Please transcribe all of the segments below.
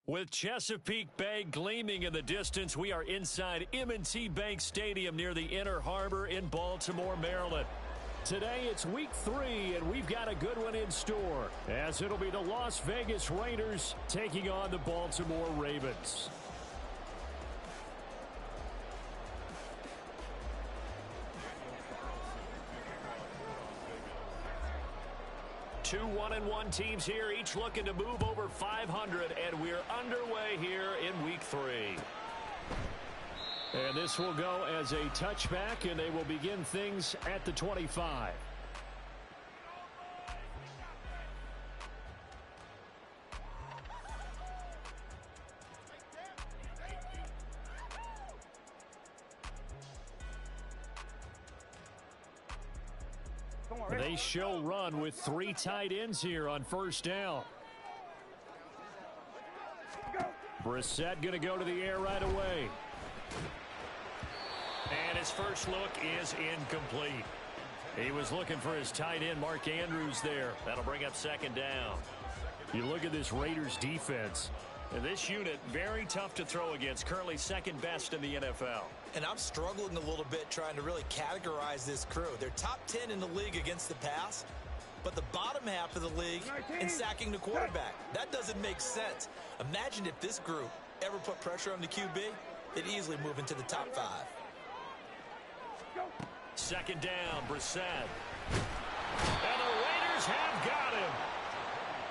With Chesapeake Bay gleaming in the distance, we are inside M&T Bank Stadium near the Inner Harbor in Baltimore, Maryland. Today it's week 3, and we've got a good one in store, as it'll be the Las Vegas Raiders taking on the Baltimore Ravens. Two 1-1 teams here, each looking to move over 500, and we're underway here in week 3. And this will go as a touchback, and they will begin things at the 25. They show run with 3 tight ends here on first down. Brissett going to go to the air right away. And his first look is incomplete. He was looking for his tight end, Mark Andrews, there. That'll bring up second down. You look at this Raiders defense. And this unit, very tough to throw against, currently second best in the NFL. And I'm struggling a little bit trying to really categorize this crew. They're top 10 in the league against the pass, but the bottom half of the league in sacking the quarterback. That doesn't make sense. Imagine if this group ever put pressure on the QB, they'd easily move into the top 5. Second down, Brissett. And the Raiders have got him.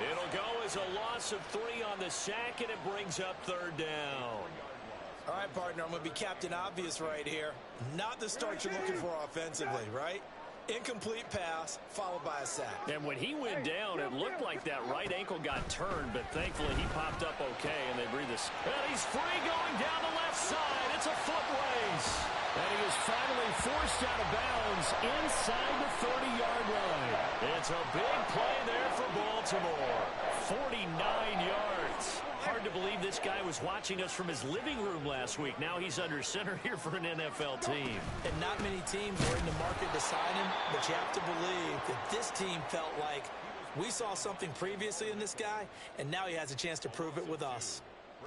It'll go as a loss of 3 on the sack, and it brings up third down. All right, partner, I'm going to be Captain Obvious right here. Not the start you're looking for offensively, right? Incomplete pass, followed by a sack. And when he went down, it looked like that right ankle got turned, but thankfully he popped up okay, and they breathe this. And he's free going down the left side. It's a foot race. And he is finally forced out of bounds inside the 30-yard line. It's a big play there for Baltimore. 49 yards. Hard to believe this guy was watching us from his living room last week. Now he's under center here for an NFL team. And not many teams were in the market to sign him, but you have to believe that this team felt like we saw something previously in this guy, and now he has a chance to prove it with us.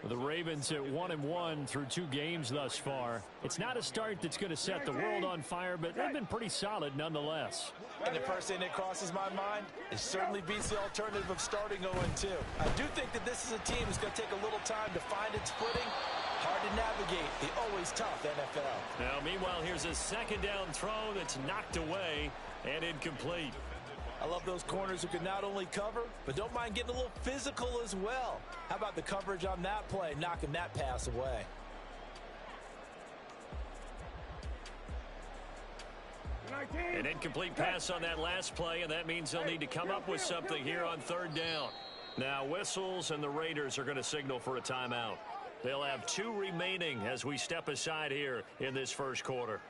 The Ravens at 1-1 through 2 games thus far. It's not a start that's going to set the world on fire, but they've been pretty solid nonetheless. And the first thing that crosses my mind, it certainly beats the alternative of starting 0-2. I do think that this is a team that's going to take a little time to find its footing. Hard to navigate the always tough NFL. Now, meanwhile, here's a second down throw that's knocked away and incomplete. I love those corners who can not only cover, but don't mind getting a little physical as well. How about the coverage on that play, knocking that pass away? An incomplete pass on that last play, and that means they'll need to come up with something here on third down. Now, whistles, and the Raiders are going to signal for a timeout. They'll have 2 remaining as we step aside here in this first quarter.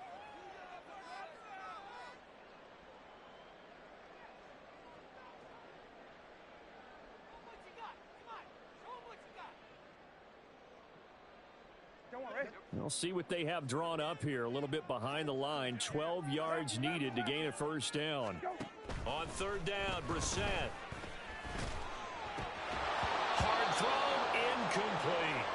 We'll see what they have drawn up here. A little bit behind the line. 12 yards needed to gain a first down. On third down, Brissett. Hard throw, incomplete.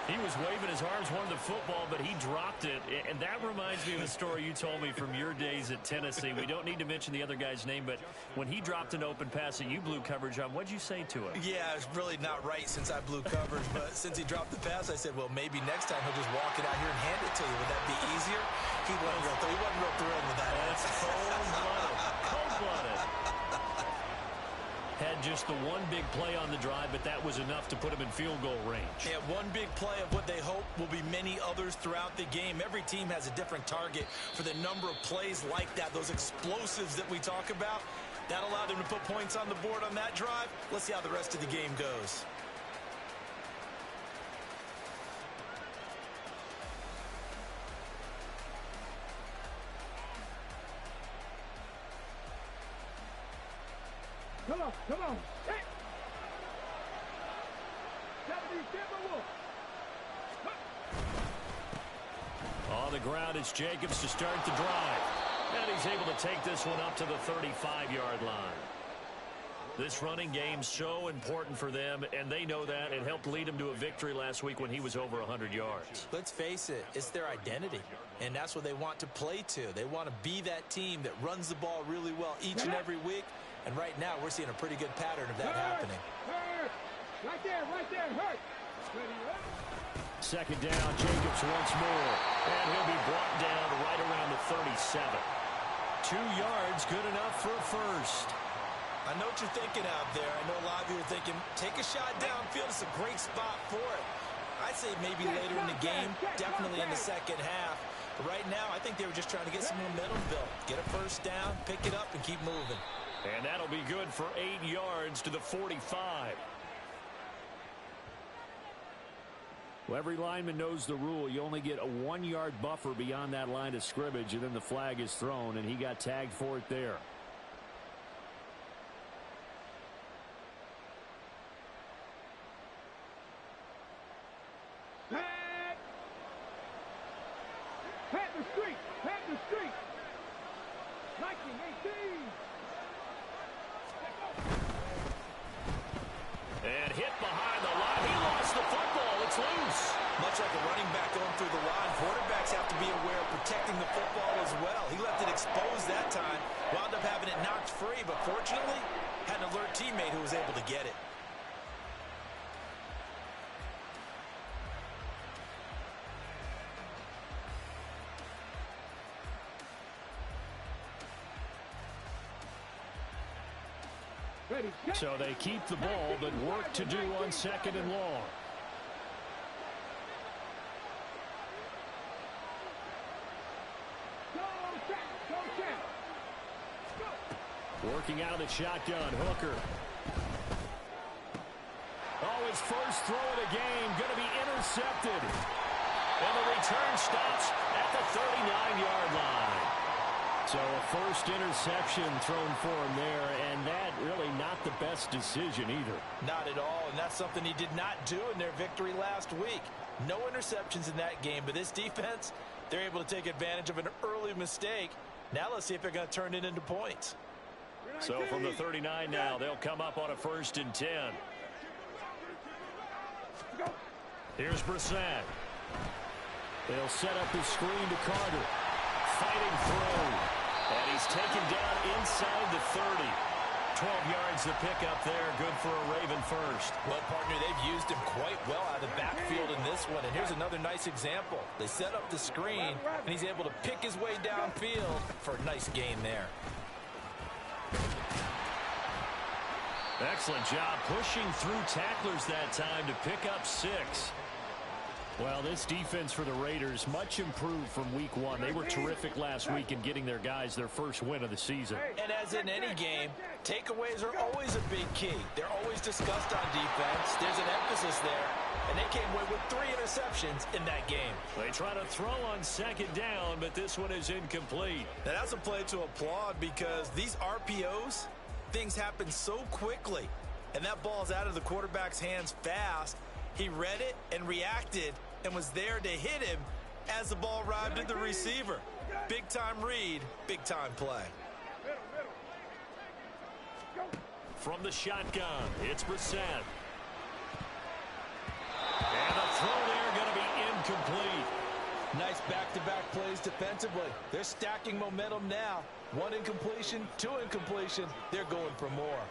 He was waving his arms, wanted the football, but he dropped it. And that reminds me of a story you told me from your days at Tennessee. We don't need to mention the other guy's name, but when he dropped an open pass that you blew coverage on, what'd you say to him? Yeah, it's really not right since I blew coverage, but since he dropped the pass, I said, well, maybe next time he'll just walk it out here and hand it to you. Would that be easier? He wasn't real thrilled with that. That's cold-blooded. Cold-blooded. Had just the one big play on the drive, but that was enough to put him in field goal range. Yeah, one big play of what they hope will be many others throughout the game. Every team has a different target for the number of plays like that, those explosives that we talk about. That allowed them to put points on the board on that drive. Let's see how the rest of the game goes. Come on. Hey. On the ground, it's Jacobs to start the drive. And he's able to take this one up to the 35-yard line. This running game's so important for them, and they know that. It helped lead them to a victory last week when he was over 100 yards. Let's face it, it's their identity, and that's what they want to play to. They want to be that team that runs the ball really well each and every week, and right now we're seeing a pretty good pattern of that happening. Right there, hurt. Second down, Jacobs once more, and he'll be brought down right around the 37. 2 yards, good enough for a first. I know what you're thinking out there. I know a lot of you are thinking, take a shot downfield. It's a great spot for it. I'd say maybe later in the game, definitely in the second half. But right now, I think they were just trying to get some momentum built. Get a first down, pick it up, and keep moving. And that'll be good for 8 yards to the 45. Well, every lineman knows the rule. You only get a 1-yard buffer beyond that line of scrimmage, and then the flag is thrown, and he got tagged for it there. Pat the street. 1918. And hit behind the line. He lost the football. It's loose. Much like a running back going through the line, quarterbacks have to be aware of protecting the football as well. He left it exposed that time, wound up having it knocked free, but fortunately, had an alert teammate who was able to get it. So they keep the ball, but work to do on second and long. Working out of the shotgun, Hooker. Oh, his first throw of the game going to be intercepted. And the return stops at the 39-yard line. So a first interception thrown for him there, and that really not the best decision either. Not at all, and that's something he did not do in their victory last week. No interceptions in that game, but this defense, they're able to take advantage of an early mistake. Now let's see if they're going to turn it into points. So from the 39 now, they'll come up on a 1st and 10. Here's Brissett. They'll set up the screen to Carter. Fighting through. And he's taken down inside the 30. 12 yards to pick up there. Good for a Raven first. Well, partner, they've used him quite well out of the backfield in this one. And here's another nice example. They set up the screen, and he's able to pick his way downfield for a nice gain there. Excellent job pushing through tacklers that time to pick up 6. Well, this defense for the Raiders, much improved from week 1. They were terrific last week in getting their guys their first win of the season. And as in any game, takeaways are always a big key. They're always discussed on defense. There's an emphasis there. And they came away with 3 interceptions in that game. They try to throw on second down, but this one is incomplete. Now, that's a play to applaud because these RPOs, things happen so quickly. And that ball's out of the quarterback's hands fast. He read it and reacted and was there to hit him as the ball arrived at the receiver. Big-time read, big-time play. From the shotgun, it's Brissett. And the throw there going to be incomplete. Nice back-to-back plays defensively. They're stacking momentum now. 1 incompletion, 2 incompletion. They're going for more.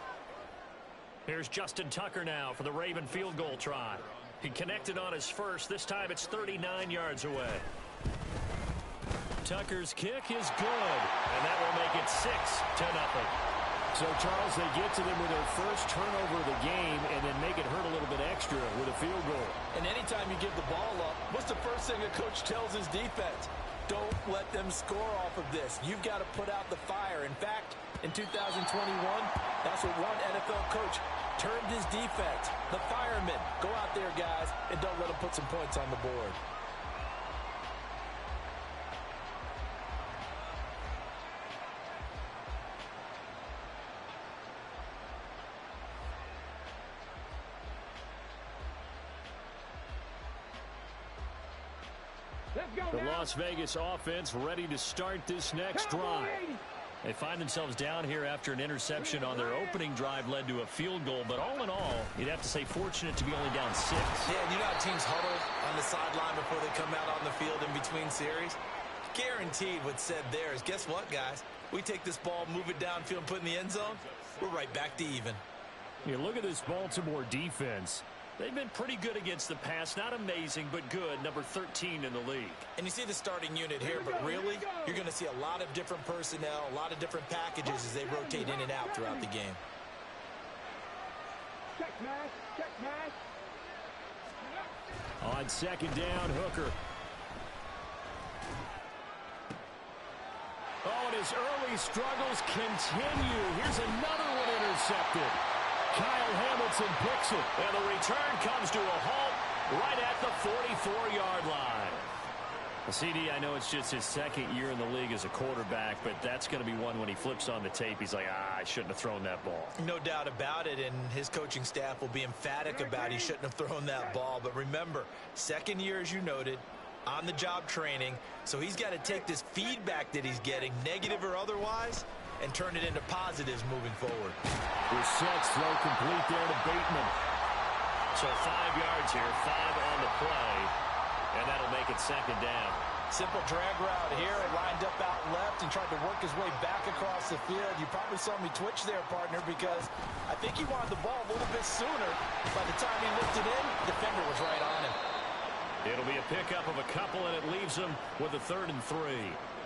Here's Justin Tucker now for the Raven field goal try. He connected on his first. This time it's 39 yards away. Tucker's kick is good, and that will make it 6-0. So, Charles, they get to them with their first turnover of the game and then make it hurt a little bit extra with a field goal. And anytime you give the ball up, what's the first thing a coach tells his defense? Don't let them score off of this. You've got to put out the fire. In fact, in 2021, that's what one NFL coach termed his defense. The firemen. Go out there, guys, and don't let them put some points on the board. The Las Vegas offense ready to start this next drive. They find themselves down here after an interception on their opening drive led to a field goal. But all in all, you'd have to say fortunate to be only down 6. Yeah, and you know how teams huddle on the sideline before they come out on the field in between series? Guaranteed what's said there is, guess what, guys? We take this ball, move it downfield, and put it in the end zone, we're right back to even. You look at this Baltimore defense. They've been pretty good against the pass. Not amazing, but good. Number 13 in the league. And you see the starting unit here, but really, you're going to see a lot of different personnel, a lot of different packages as they rotate in and out throughout the game. Check pass. Check pass. On second down, Hooker. Oh, and his early struggles continue. Here's another one intercepted. Kyle Hamilton picks it. And the return comes to a halt right at the 44-yard line. CD, I know it's just his second year in the league as a quarterback, but that's going to be one when he flips on the tape. He's like, I shouldn't have thrown that ball. No doubt about it, and his coaching staff will be emphatic about he shouldn't have thrown that ball. But remember, second year, as you noted, on-the-job training, so he's got to take this feedback that he's getting, negative or otherwise, and turn it into positives moving forward. Brissett's throw complete there to Bateman. So 5 yards here, 5 on the play, and that'll make it second down. Simple drag route here, lined up out left and tried to work his way back across the field. You probably saw me twitch there, partner, because I think he wanted the ball a little bit sooner. By the time he lifted in, the defender was right on him. It'll be a pickup of a couple, and it leaves him with a 3rd and 3.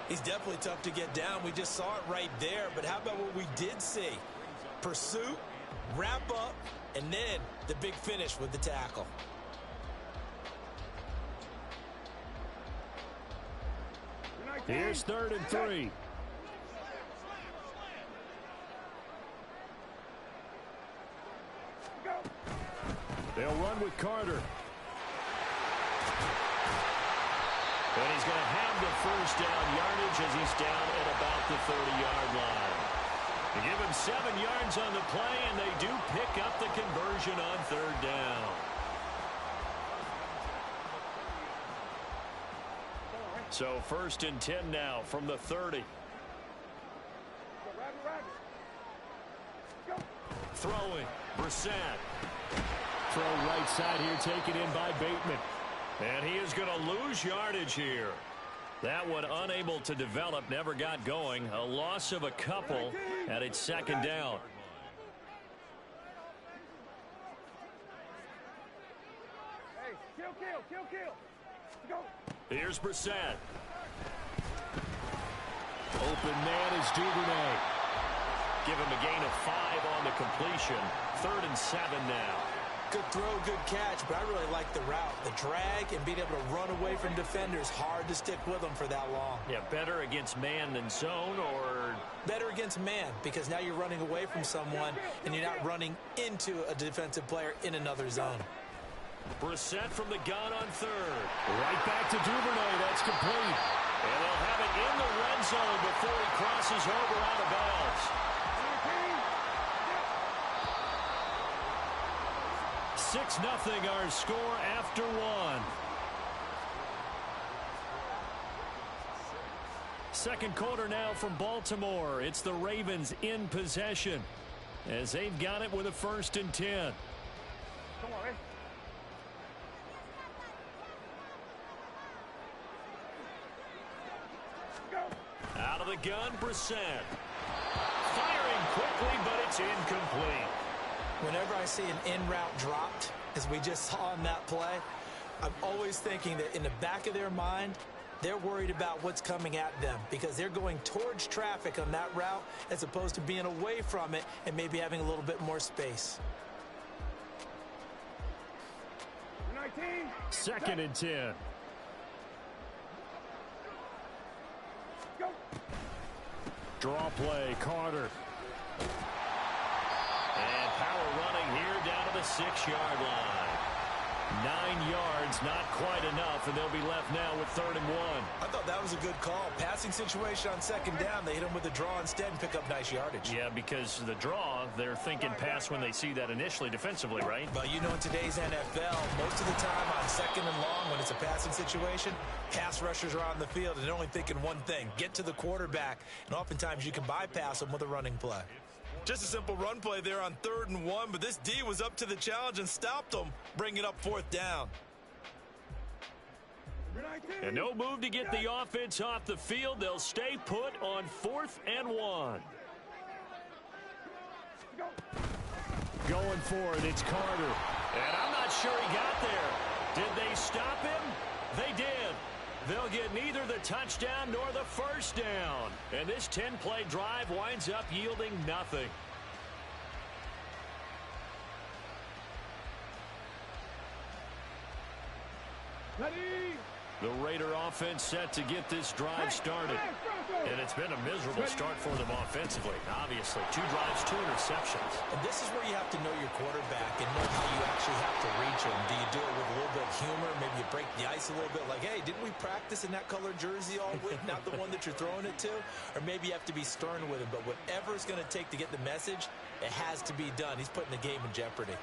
He's definitely tough to get down. We just saw it right there. But how about what we did see? Pursuit, wrap up, and then the big finish with the tackle. Here's 3rd and 3. They'll run with Carter. And he's going to have the first down yardage as he's down at about the 30-yard line. They give him 7 yards on the play, and they do pick up the conversion on 3rd down. So 1st and 10 now from the 30. Throwing, Brissett. Throw right side here, taken in by Bateman. And he is going to lose yardage here. That one unable to develop, never got going. A loss of a couple, and it's 2nd down. Hey, kill. Go. Here's Brissett. Open man is Duvernay. Give him a gain of 5 on the completion. 3rd and 7 now. Good throw, good catch, but I really like the route. The drag and being able to run away from defenders, hard to stick with them for that long. Yeah, better against man than zone, or? Better against man, because now you're running away from someone and you're not running into a defensive player in another zone. Brissett from the gun on 3rd. Right back to Duvernay. That's complete. And they'll have it in the red zone before he crosses over out of bounds. 6-0 our score after 1. Second quarter now from Baltimore. It's the Ravens in possession as they've got it with a 1st and 10. Come on, man. Out of the gun, Brissett. Firing quickly, but it's incomplete. Whenever I see an in-route dropped, as we just saw in that play, I'm always thinking that in the back of their mind, they're worried about what's coming at them because they're going towards traffic on that route as opposed to being away from it and maybe having a little bit more space. 19. 2nd and 10. Go. Draw play, Carter. And power running here down to the 6-yard line. 9 yards, not quite enough, and they'll be left now with 3rd and 1. I thought that was a good call. Passing situation on 2nd down. They hit him with a draw instead and pick up nice yardage. Yeah, because the draw, they're thinking pass when they see that initially defensively, right? Well, you know, in today's NFL, most of the time on 2nd and long, when it's a passing situation, pass rushers are on the field and they're only thinking one thing, get to the quarterback. And oftentimes you can bypass them with a running play. Just a simple run play there on 3rd and 1, but this D was up to the challenge and stopped them, bringing up 4th down. And no move to get the offense off the field. They'll stay put on 4th and 1. Going for it, it's Carter. And I'm not sure he got there. Did they stop him? They did. They'll get neither the touchdown nor the 1st down. And this 10-play drive winds up yielding nothing. Ready? The Raider offense set to get this drive started. And it's been a miserable start for them offensively. Obviously, 2 drives, 2 interceptions. And this is where you have to know your quarterback and know how you actually have to reach him. Do you do it with a little bit of humor? Maybe you break the ice a little bit like, hey, didn't we practice in that colored jersey all week? Not the one that you're throwing it to? Or maybe you have to be stern with him. But whatever it's going to take to get the message, it has to be done. He's putting the game in jeopardy.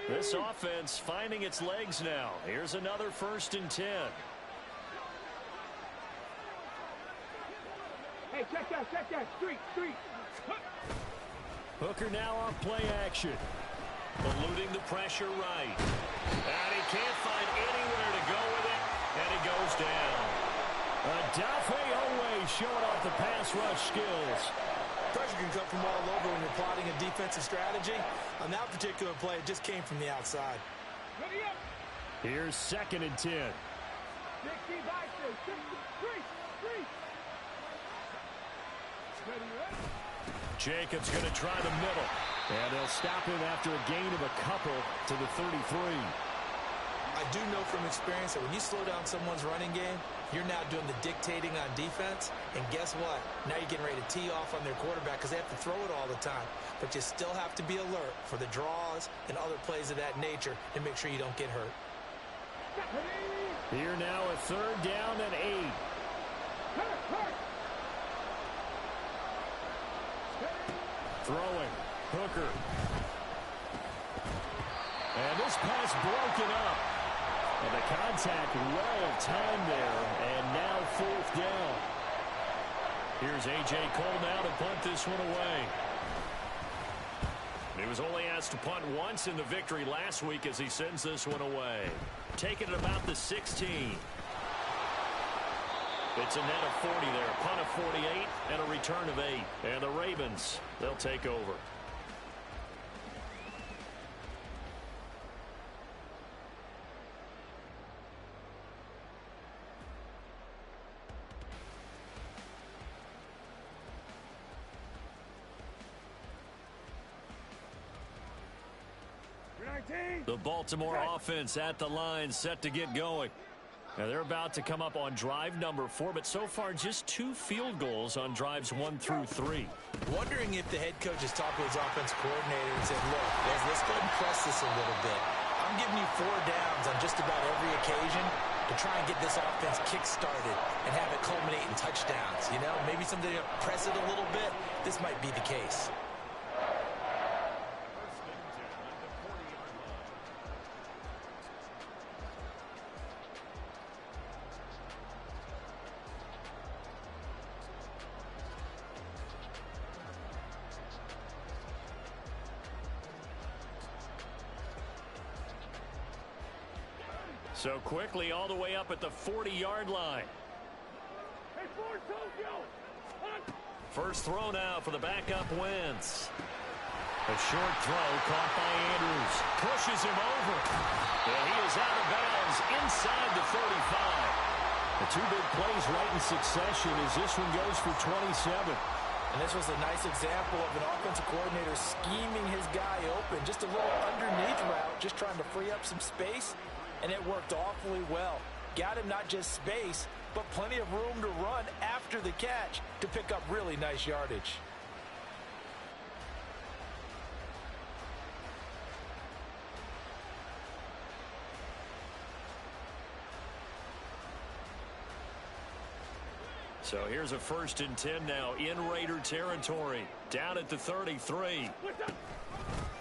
This offense finding its legs now. Here's another 1st and 10. Hey, check that. Street. Hooker now off play action. Eluding the pressure right. And he can't find anywhere to go with it. And he goes down. Adafe Owe showing off the pass rush skills. Pressure can come from all over when you're plotting a defensive strategy. On that particular play, it just came from the outside. Ready up. Here's 2nd and 10. 60 back there. 63. Ready. Jacobs going to try the middle. And they'll stop him after a gain of a couple to the 33. I do know from experience that when you slow down someone's running game, you're now doing the dictating on defense. And guess what? Now you're getting ready to tee off on their quarterback because they have to throw it all the time. But you still have to be alert for the draws and other plays of that nature to make sure you don't get hurt. Here now a 3rd down and 8. Throwing. Hooker. And this pass broken up. And the contact well timed there. And now 4th down. Here's A.J. Cole now to punt this one away. He was only asked to punt once in the victory last week as he sends this one away. Taking it about the 16. It's a net of 40 there. Punt of 48 and a return of 8. And the Ravens, they'll take over. The Baltimore offense at the line set to get going. Now they're about to come up on drive number 4, but so far just 2 field goals on drives 1 through 3. Wondering if the head coach has talked to his offense coordinator and said, look, let's go ahead and press this a little bit. I'm giving you 4 downs on just about every occasion to try and get this offense kick-started and have it culminate in touchdowns. You know, maybe something to press it a little bit. This might be the case. So quickly all the way up at the 40-yard line. First throw now for the backup Wentz. A short throw caught by Andrews. Pushes him over. And he is out of bounds inside the 35. The 2 big plays right in succession as this one goes for 27. And this was a nice example of an offensive coordinator scheming his guy open. Just a little underneath route, just trying to free up some space. And it worked awfully well. Got him not just space, but plenty of room to run after the catch to pick up really nice yardage. So here's a 1st and 10 now in Raider territory. Down at the 33.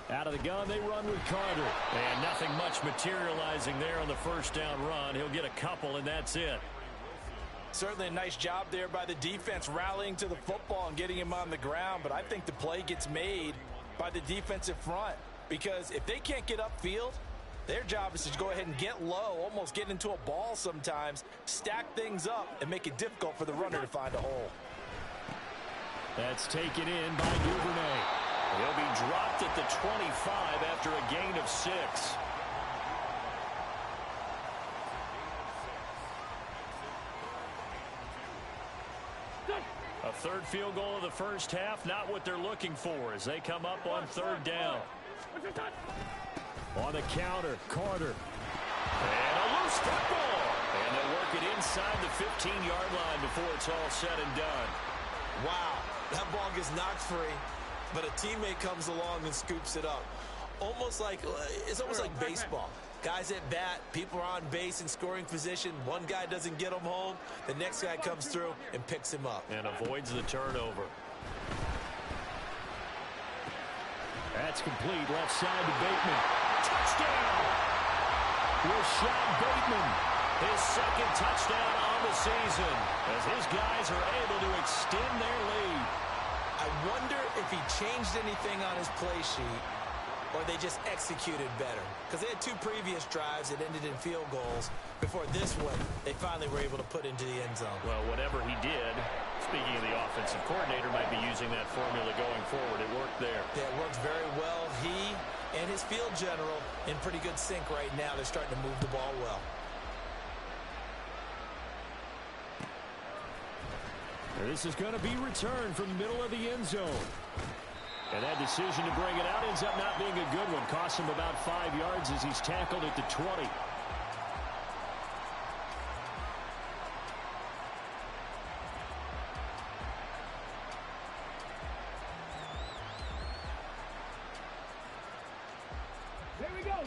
Out of the gun, they run with Carter. And nothing much materializing there on the 1st down run. He'll get a couple, and that's it. Certainly a nice job there by the defense rallying to the football and getting him on the ground. But I think the play gets made by the defensive front. Because if they can't get upfield, their job is to go ahead and get low, almost get into a ball sometimes, stack things up, and make it difficult for the runner to find a hole. That's taken in by Duvernay. He'll be dropped at the 25 after a gain of 6. A 3rd field goal of the 1st half, not what they're looking for as they come up on 3rd down. On the counter, Carter. And a loose football. And they'll work it inside the 15-yard line before it's all said and done. Wow, that ball gets knocked free, but a teammate comes along and scoops it up. It's almost like baseball. Guys at bat, people are on base in scoring position. One guy doesn't get him home. The next guy comes through and picks him up. And avoids the turnover. That's complete. Left side to Bateman. Touchdown! Rashad Bateman. His 2nd touchdown on the season as his guys are able to extend their lead. I wonder if he changed anything on his play sheet or they just executed better. Because they had 2 previous drives that ended in field goals. Before this one, they finally were able to put into the end zone. Well, whatever he did, speaking of the offensive coordinator, might be using that formula going forward. It worked there. Yeah, it worked very well. He and his field general in pretty good sync right now. They're starting to move the ball well. This is going to be returned from the middle of the end zone. And that decision to bring it out ends up not being a good one. Costs him about 5 yards as he's tackled at the 20. There we go.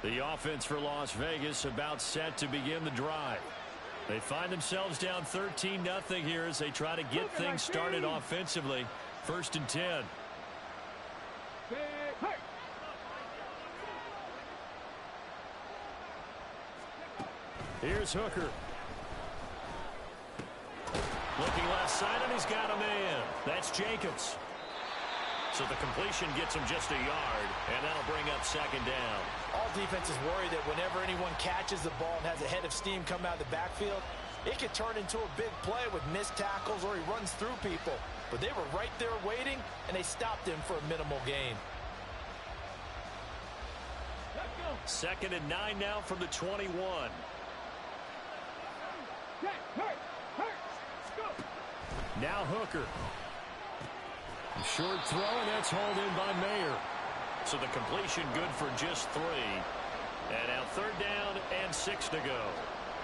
The offense for Las Vegas about set to begin the drive. They find themselves down 13-0 here as they try to get things started offensively. 1st and 10. Here's Hooker. Looking left side, and he's got a man. That's Jacobs. So the completion gets him just a yard, and that'll bring up 2nd down. All defenses worry that whenever anyone catches the ball and has a head of steam come out of the backfield, it could turn into a big play with missed tackles or he runs through people. But they were right there waiting, and they stopped him for a minimal gain. 2nd and 9 now from the 21. Now Hooker. Short throw, and that's hauled in by Mayer. So the completion good for just 3. And now 3rd down and 6 to go.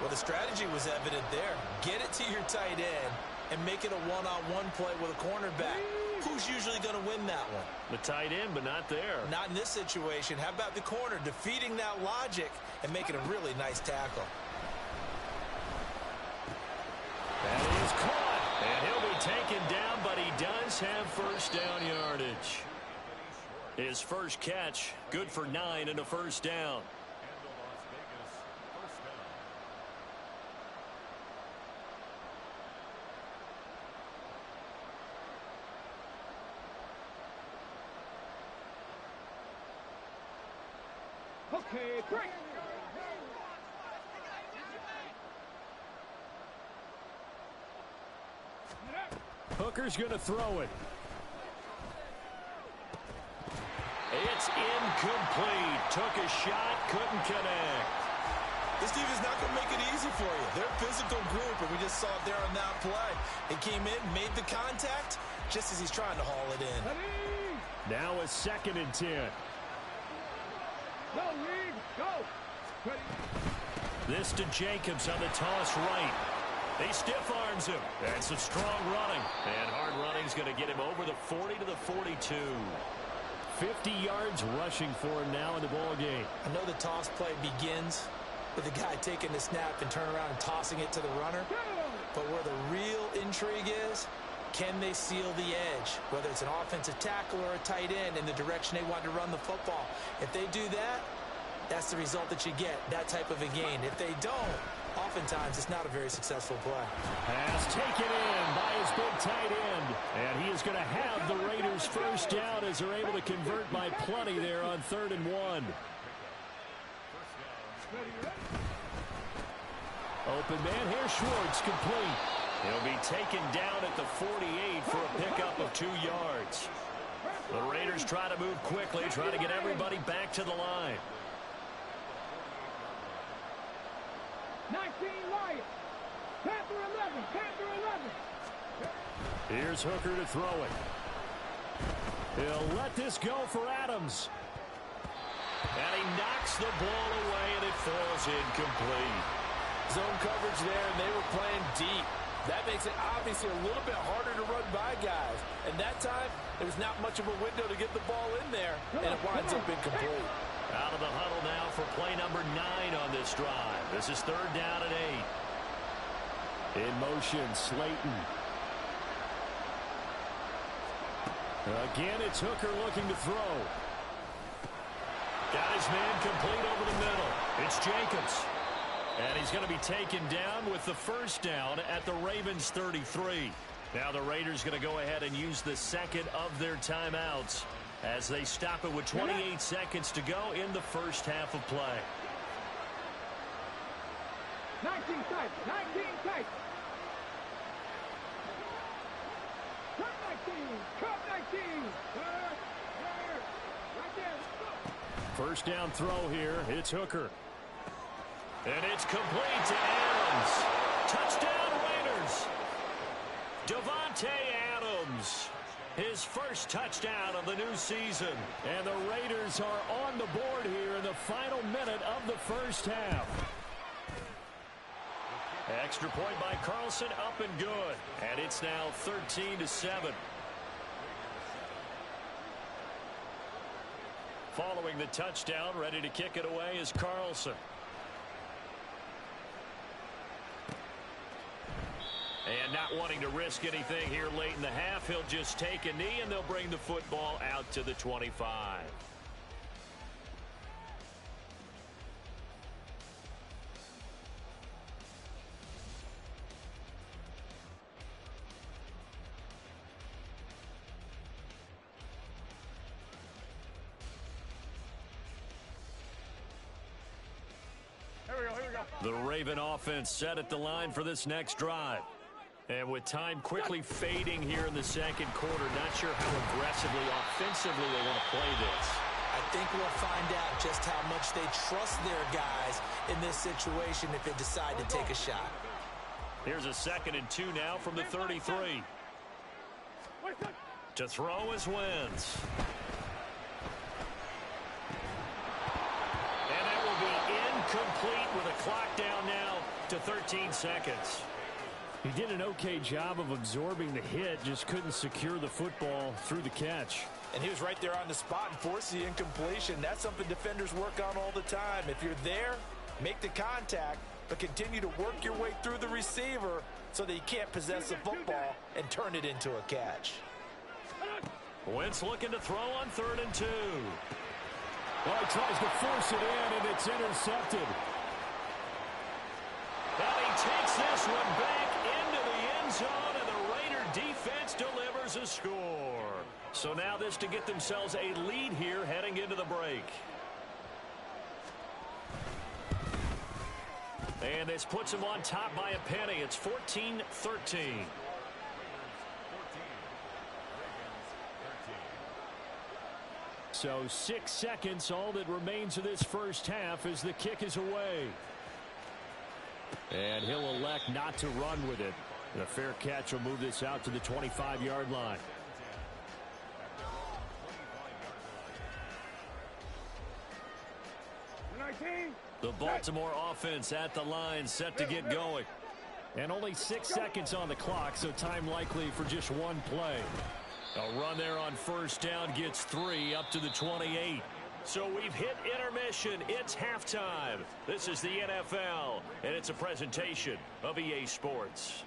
Well, the strategy was evident there. Get it to your tight end and make it a one-on-one play with a cornerback. Who's usually going to win that one? The tight end, but not there. Not in this situation. How about the corner defeating that logic and making a really nice tackle? That is caught. And he'll be taken down, but he does have 1st down yardage. His first catch, good for 9 and a 1st down. Okay, break. Hooker's going to throw it. It's incomplete. Took a shot, couldn't connect. This defense is not going to make it easy for you. They're a physical group, and we just saw it there on that play. He came in, made the contact, just as he's trying to haul it in. Now a 2nd and 10. Go, Reed, go. Ready. This to Jacobs on the toss right. He stiff arms him. That's some strong running. And hard running's going to get him over the 40 to the 42. 50 yards rushing for him now in the ball game. I know the toss play begins with the guy taking the snap and turn around and tossing it to the runner. But where the real intrigue is, can they seal the edge? Whether it's an offensive tackle or a tight end in the direction they want to run the football. If they do that, that's the result that you get, that type of a gain. If they don't, oftentimes it's not a very successful play. Pass taken in by his big tight end. And he is going to have the Raiders first down as they're able to convert by plenty there on 3rd and 1. Open man here, Schwartz, complete. He'll be taken down at the 48 for a pickup of 2 yards. The Raiders try to move quickly, try to get everybody back to the line. 19 Lions. Panther 11. Panther 11. Here's Hooker to throw it. He'll let this go for Adams. And he knocks the ball away, and it falls incomplete. Zone coverage there, and they were playing deep. That makes it obviously a little bit harder to run by guys. And that time, there was not much of a window to get the ball in there, and it winds up incomplete. Out of the huddle now for play number 9 on this drive. This is 3rd down and 8. In motion, Slayton. Again, it's Hooker looking to throw. Got his man complete over the middle. It's Jacobs. And he's going to be taken down with the first down at the Ravens' 33. Now the Raiders going to go ahead and use the second of their timeouts as they stop it with 28 seconds to go in the first half of play. 19 tight. 19 tight. Cut 19. Cut 19. Right there. First down throw here. It's Hooker. And it's complete to Adams. Touchdown Raiders. Davante Adams. His first touchdown of the new season. And the Raiders are on the board here in the final minute of the first half. Extra point by Carlson, up and good. And it's now 13-7. Following the touchdown, ready to kick it away is Carlson. And not wanting to risk anything here late in the half, he'll just take a knee and they'll bring the football out to the 25. The Raven offense set at the line for this next drive. And with time quickly fading here in the second quarter, not sure how aggressively, offensively they want to play this. I think we'll find out just how much they trust their guys in this situation if they decide to take a shot. Here's a 2nd and 2 now from the 33. To throw is Wentz. And that will be incomplete with a clock down now to 13 seconds. He did an okay job of absorbing the hit, just couldn't secure the football through the catch. And he was right there on the spot and forced the incompletion. That's something defenders work on all the time. If you're there, make the contact, but continue to work your way through the receiver so that he can't possess the football and turn it into a catch. Wentz looking to throw on 3rd and 2. Well, he tries to force it in, and it's intercepted. And he takes this one back into the end zone, and the Raider defense delivers a score. So now this to get themselves a lead here heading into the break. And this puts them on top by a penny. It's 14-13. So 6 seconds, all that remains of this first half as the kick is away. And he'll elect not to run with it. And a fair catch will move this out to the 25-yard line. The Baltimore offense at the line, set to get going. And only 6 seconds on the clock, so time likely for just one play. A run there on first down gets 3 up to the 28. So we've hit intermission. It's halftime. This is the NFL, and it's a presentation of EA Sports.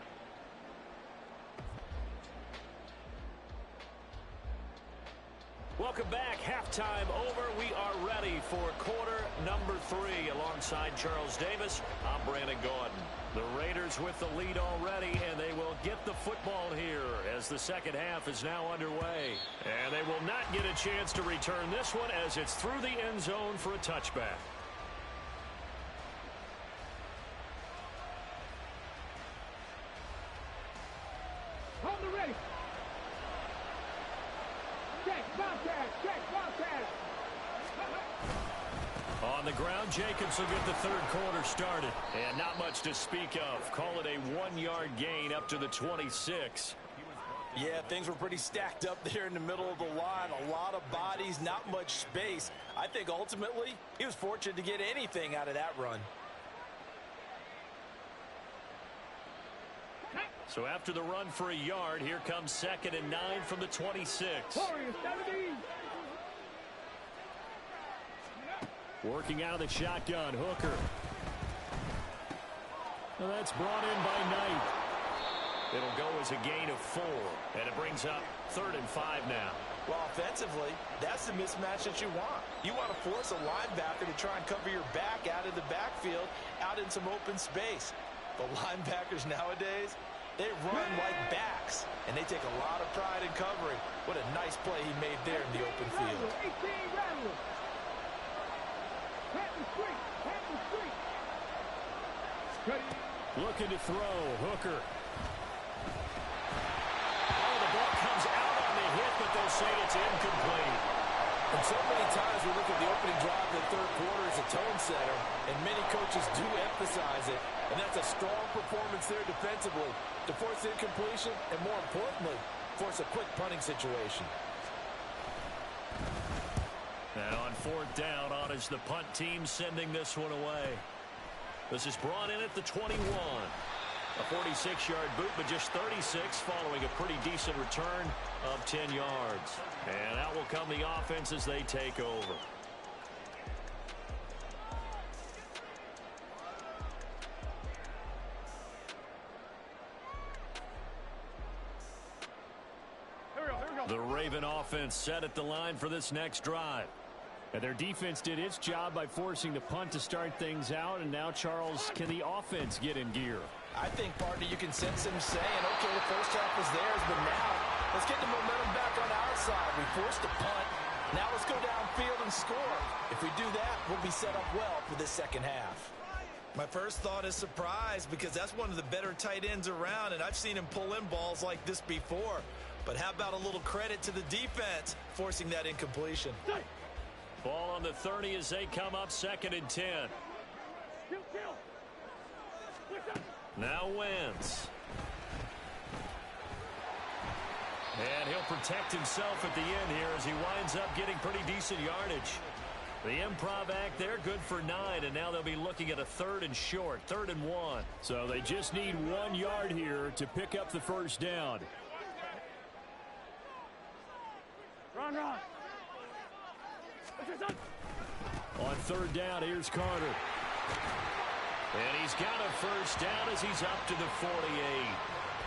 halftime over. We are ready for quarter number 3. Alongside Charles Davis, I'm Brandon Gaudin. The Raiders with the lead already, and they will get the football here as the second half is now underway. And they will not get a chance to return this one as it's through the end zone for a touchback. Hold the ready. Check, Wildcat, check, Wildcat. On the ground, Jacobs will get the third quarter started. And not much to speak of. Call it a 1-yard gain up to the 26. Yeah, things were pretty stacked up there in the middle of the line. A lot of bodies, not much space. I think ultimately he was fortunate to get anything out of that run. So after the run for a yard, here comes 2nd and 9 from the 26. Warriors 70. Working out of the shotgun, Hooker. Well, that's brought in by Knight. It'll go as a gain of 4, and it brings up 3rd and 5 now. Well, offensively, that's the mismatch that you want. You want to force a linebacker to try and cover your back out of the backfield, out in some open space. The linebackers nowadays, they run like backs, and they take a lot of pride in covering. What a nice play he made there in the open field. 18 Rattlers. Pat the street, pat the street. Ready. Looking to throw, Hooker. Oh, the ball comes out on the hit, but they'll say it's incomplete. And so many times we look at the opening drive of the third quarter as a tone setter, and many coaches do emphasize it. And that's a strong performance there defensively to force incompletion and, more importantly, force a quick punting situation. Now on 4th down, on is the punt team sending this one away. This is brought in at the 21. A 46-yard boot, but just 36 following a pretty decent return of 10 yards. And out will come the offense as they take over. The Raven offense set at the line for this next drive. And their defense did its job by forcing the punt to start things out. And now, Charles, can the offense get in gear? I think, partner, you can sense him saying, okay, the first half was theirs, but now let's get the momentum back on our side. We forced a punt. Now let's go downfield and score. If we do that, we'll be set up well for this second half. My first thought is surprise because that's one of the better tight ends around, and I've seen him pull in balls like this before. But how about a little credit to the defense forcing that incompletion? Ball on the 30 as they come up 2nd and 10. Now Wentz. And he'll protect himself at the end here as he winds up getting pretty decent yardage. The improv act there, good for 9, and now they'll be looking at a 3rd and short, 3rd and 1. So they just need 1 yard here to pick up the first down. Run. On 3rd down, here's Carter. And he's got a first down as he's up to the 48.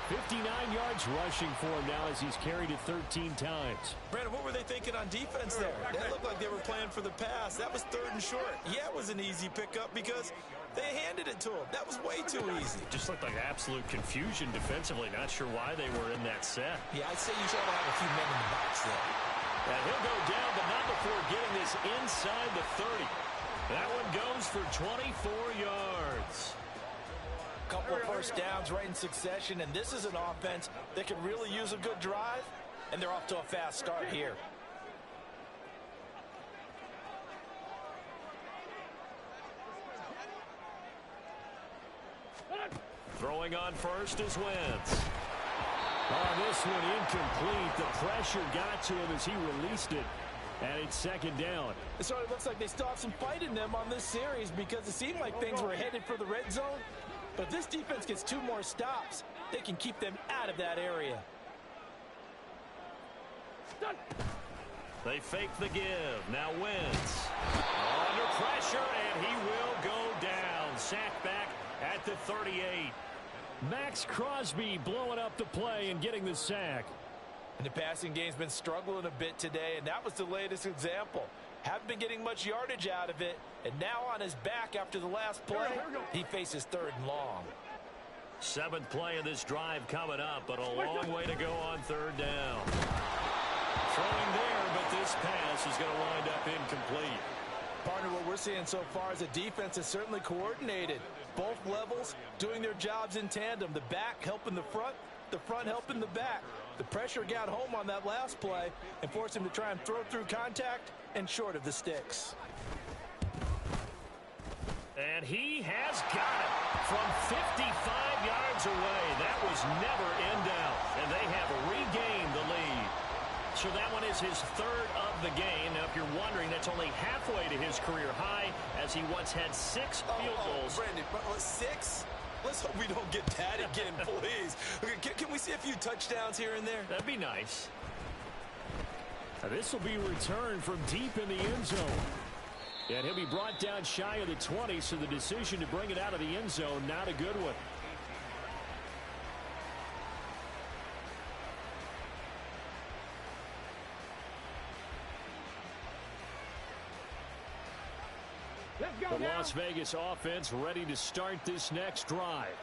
59 yards rushing for him now as he's carried it 13 times. Brandon, what were they thinking on defense there? That looked like they were playing for the pass. That was 3rd and short. Yeah, it was an easy pickup because they handed it to him. That was way too easy. Just looked like absolute confusion defensively. Not sure why they were in that set. Yeah, I'd say you should have a few men in the box there. And he'll go down, but not before getting this inside the 30. That one goes for 24 yards. Couple of first downs right in succession, and this is an offense that can really use a good drive, and they're off to a fast start here. Throwing on first is Wentz. Oh, this one incomplete. The pressure got to him as he released it. And it's 2nd down. It sort of looks like they still have some fight in them on this series because it seemed like things were headed for the red zone. But if this defense gets 2 more stops, they can keep them out of that area. They fake the give. Now Wentz. Under pressure, and he will go down. Sacked back at the 38. Max Crosby blowing up the play and getting the sack. And the passing game's been struggling a bit today, and that was the latest example. Haven't been getting much yardage out of it, and now on his back after the last play, he faces 3rd and long. 7th play of this drive coming up, but a long way to go on 3rd down. Throwing there, but this pass is going to wind up incomplete. Partner, what we're seeing so far is the defense is certainly coordinated. Both levels doing their jobs in tandem. The back helping the front helping the back. The pressure got home on that last play and forced him to try and throw through contact and short of the sticks. And he has got it from 55 yards away. That was never in doubt. And they have regained the lead. So that one is his 3rd of the game. Now, if you're wondering, that's only halfway to his career high, as he once had 6 field goals. Brandon, 6? Let's hope we don't get that again, please. Can we see a few touchdowns here and there? That'd be nice. Now, this will be returned from deep in the end zone. And he'll be brought down shy of the 20, so the decision to bring it out of the end zone, not a good one. The Las Vegas offense ready to start this next drive.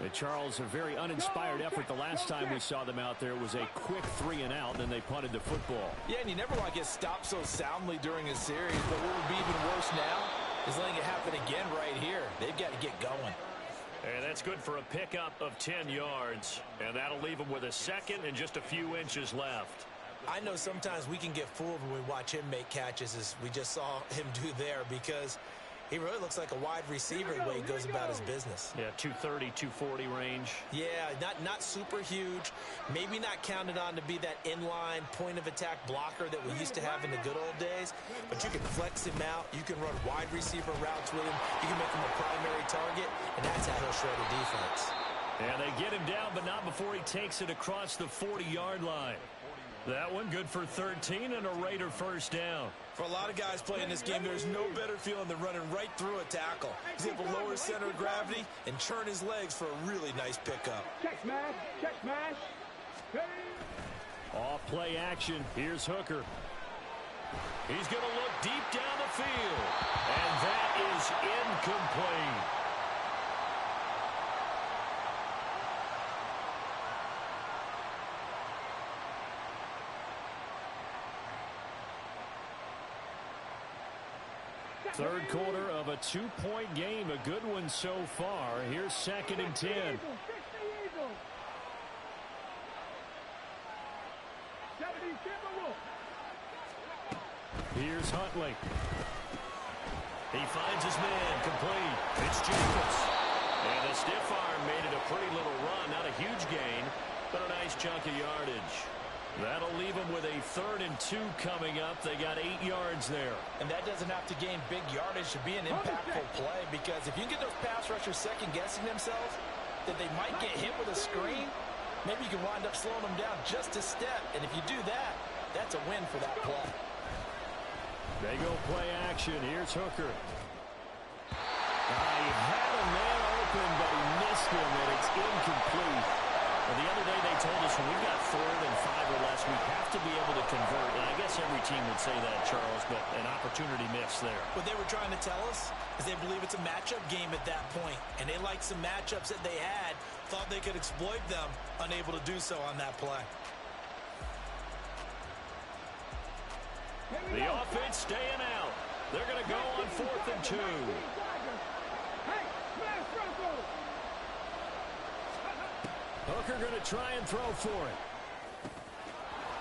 And Charles, a very uninspired effort the last time we saw them out there. It was a quick 3-and-out, and then they punted the football. Yeah, and you never want to get stopped so soundly during a series, but what would be even worse now is letting it happen again right here. They've got to get going. And that's good for a pickup of 10 yards. And that'll leave them with a 2nd and just a few inches left. I know sometimes we can get fooled when we watch him make catches, as we just saw him do there, because he really looks like a wide receiver the way he goes about his business. Yeah, 230, 240 range. Yeah, not super huge. Maybe not counted on to be that inline point-of-attack blocker that we used to have in the good old days. But you can flex him out. You can run wide receiver routes with him. You can make him a primary target, and that's how he'll shred a defense. And they get him down, but not before he takes it across the 40-yard line. That one good for 13 and a Raider 1st down. For a lot of guys playing this game, there's no better feeling than running right through a tackle. He's able to lower his center of gravity and churn his legs for a really nice pickup. Check smash, check smash. Hey. Off play action. Here's Hooker. He's going to look deep down the field. And that is incomplete. Third quarter of a 2-point game. A good one so far. Here's 2nd and 10. Here's Huntley. He finds his man. Complete. It's Jacobs. And the stiff arm made it a pretty little run. Not a huge gain, but a nice chunk of yardage. That'll leave them with a 3rd and 2 coming up. They got 8 yards there. And that doesn't have to gain big yardage to be an impactful play, because if you can get those pass rushers second-guessing themselves, that they might get hit with a screen, maybe you can wind up slowing them down just a step. And if you do that, that's a win for that play. They go play action. Here's Hooker. He had a man open, but he missed him, and it's incomplete. Well, the other day they told us when we've got 3rd and 5 or less, we have to be able to convert. And I guess every team would say that, Charles, but an opportunity missed there. What they were trying to tell us is they believe it's a matchup game at that point, and they liked some matchups that they had, thought they could exploit them, unable to do so on that play. The offense staying out. They're going to go on 4th and 2. Hooker going to try and throw for it.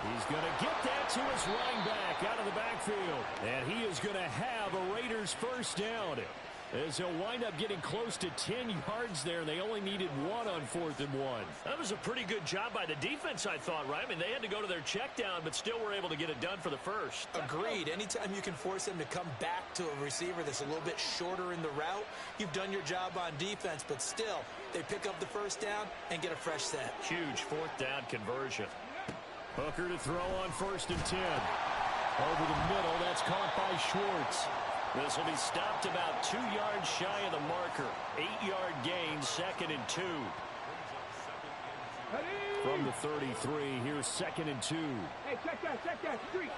He's going to get that to his running back out of the backfield. And he is going to have a Raiders 1st down. As he'll wind up getting close to 10 yards there. They only needed 1 on 4th and 1. That was a pretty good job by the defense, I thought, right? I mean, they had to go to their check down, but still were able to get it done for the 1st. Agreed. Anytime you can force him to come back to a receiver that's a little bit shorter in the route, you've done your job on defense, but still, they pick up the 1st down and get a fresh set. Huge 4th down conversion. Hooker to throw on 1st and 10. Over the middle, that's caught by Schwartz. This will be stopped about 2 yards shy of the marker. 8-yard gain, 2nd and 2. From the 33, here's 2nd and 2. Hey, check that. Street.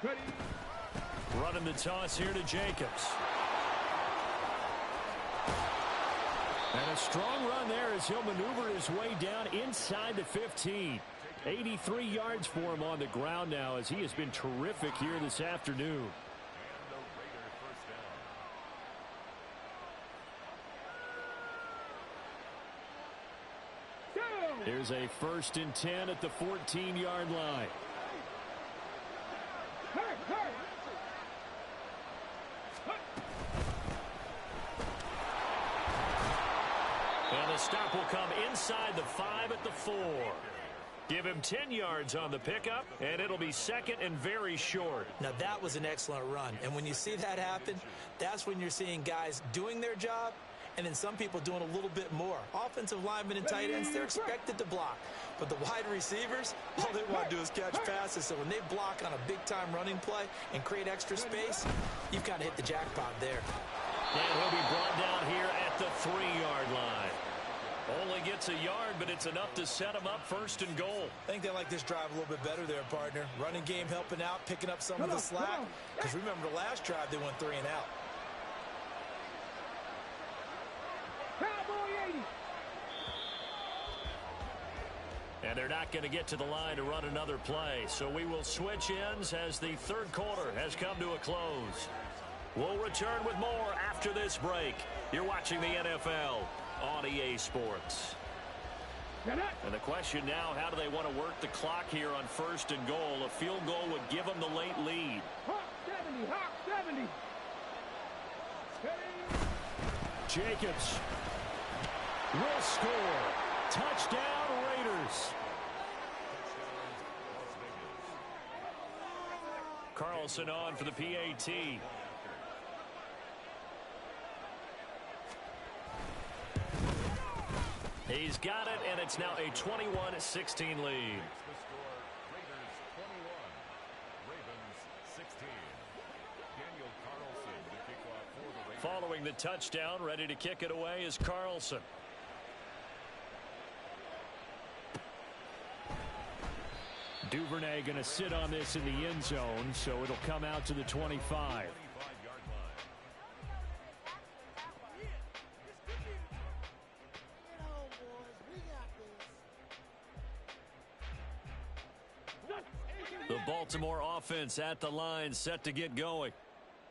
Ready. Running the toss here to Jacobs. And a strong run there as he'll maneuver his way down inside the 15. 83 yards for him on the ground now as he has been terrific here this afternoon. Here's a 1st and 10 at the 14-yard line. And the stop will come inside the 5 at the 4. Give him 10 yards on the pickup, and it'll be 2nd and very short. Now, that was an excellent run. And when you see that happen, that's when you're seeing guys doing their job and then some people doing a little bit more. Offensive linemen and tight ends, they're expected to block. But the wide receivers, all they want to do is catch passes. So when they block on a big-time running play and create extra space, you've got to hit the jackpot there. And he'll be brought down here at the 3-yard line. Only gets a yard, but it's enough to set him up 1st and goal. I think they like this drive a little bit better there, partner. Running game helping out, picking up some of the slack. Because remember, the last drive, they went 3 and out. And they're not going to get to the line to run another play. So we will switch ends as the 3rd quarter has come to a close. We'll return with more after this break. You're watching the NFL on EA Sports. And the question now, how do they want to work the clock here on 1st and goal? A field goal would give them the late lead. Hawk 70. Jacobs will score. Touchdown, Raiders. Carlson on for the PAT. He's got it, and it's now a 21-16 lead. Following the touchdown, ready to kick it away is Carlson. Duvernay going to sit on this in the end zone, so it'll come out to the 25. The Baltimore offense at the line, set to get going.